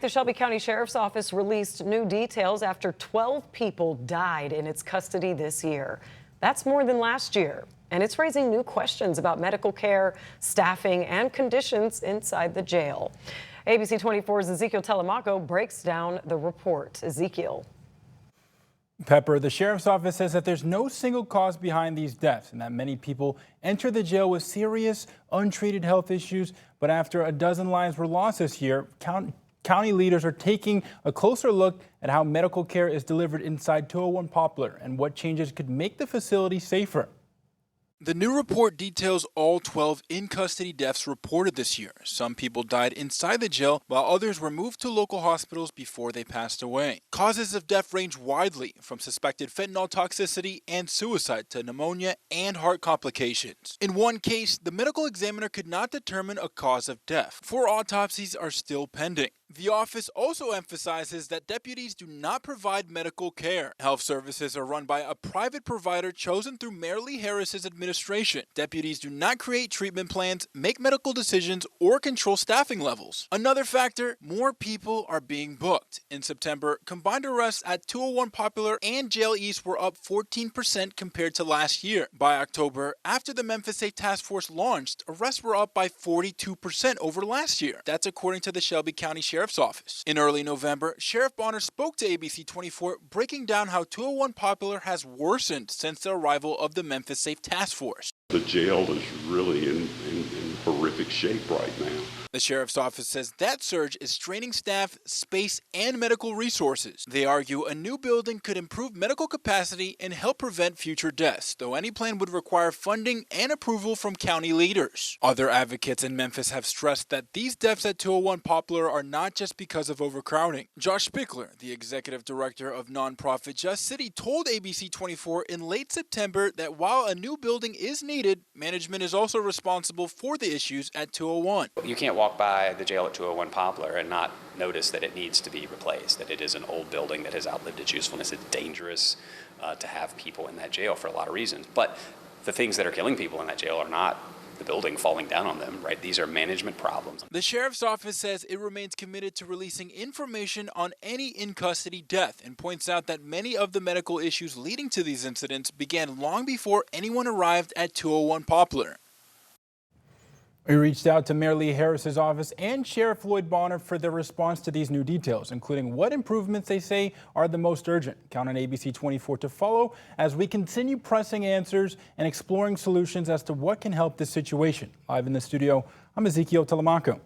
The Shelby County Sheriff's Office released new details after 12 people died in its custody this year. That's more than last year, and it's raising new questions about medical care, staffing, and conditions inside the jail. ABC 24's Ezekiel Telemaco breaks down the report. Ezekiel. Pepper, the Sheriff's Office says that there's no single cause behind these deaths and that many people enter the jail with serious, untreated health issues. But after a dozen lives were lost this year, county leaders are taking a closer look at how medical care is delivered inside 201 Poplar and what changes could make the facility safer. The new report details all 12 in-custody deaths reported this year. Some people died inside the jail, while others were moved to local hospitals before they passed away. Causes of death range widely, from suspected fentanyl toxicity and suicide to pneumonia and heart complications. In one case, the medical examiner could not determine a cause of death. 4 autopsies are still pending. The office also emphasizes that deputies do not provide medical care. Health services are run by a private provider chosen through Mayor Lee Harris's administration. Deputies do not create treatment plans, make medical decisions, or control staffing levels. Another factor, more people are being booked. In September, combined arrests at 201 Poplar and Jail East were up 14% compared to last year. By October, after the Memphis Safe Task Force launched, arrests were up by 42% over last year. That's according to the Shelby County Sheriff's Office. In early November, Sheriff Bonner spoke to ABC 24, breaking down how 201 Poplar has worsened since the arrival of the Memphis Safe Task Force. The jail is really in horrific shape right now. The Sheriff's Office says that surge is straining staff, space, and medical resources. They argue a new building could improve medical capacity and help prevent future deaths, though any plan would require funding and approval from county leaders. Other advocates in Memphis have stressed that these deaths at 201 Poplar are not just because of overcrowding. Josh Spickler, the executive director of nonprofit Just City, told ABC 24 in late September that while a new building is needed, management is also responsible for the issues at 201. You can't walk by the jail at 201 Poplar and not notice that it needs to be replaced, that it is an old building that has outlived its usefulness. It's dangerous to have people in that jail for a lot of reasons. But the things that are killing people in that jail are not the building falling down on them, right? These are management problems. The Sheriff's Office says it remains committed to releasing information on any in-custody death and points out that many of the medical issues leading to these incidents began long before anyone arrived at 201 Poplar. We reached out to Mayor Lee Harris's office and Sheriff Lloyd Bonner for their response to these new details, including what improvements they say are the most urgent. Count on ABC 24 to follow as we continue pressing answers and exploring solutions as to what can help this situation. Live in the studio, I'm Ezekiel Telemaco.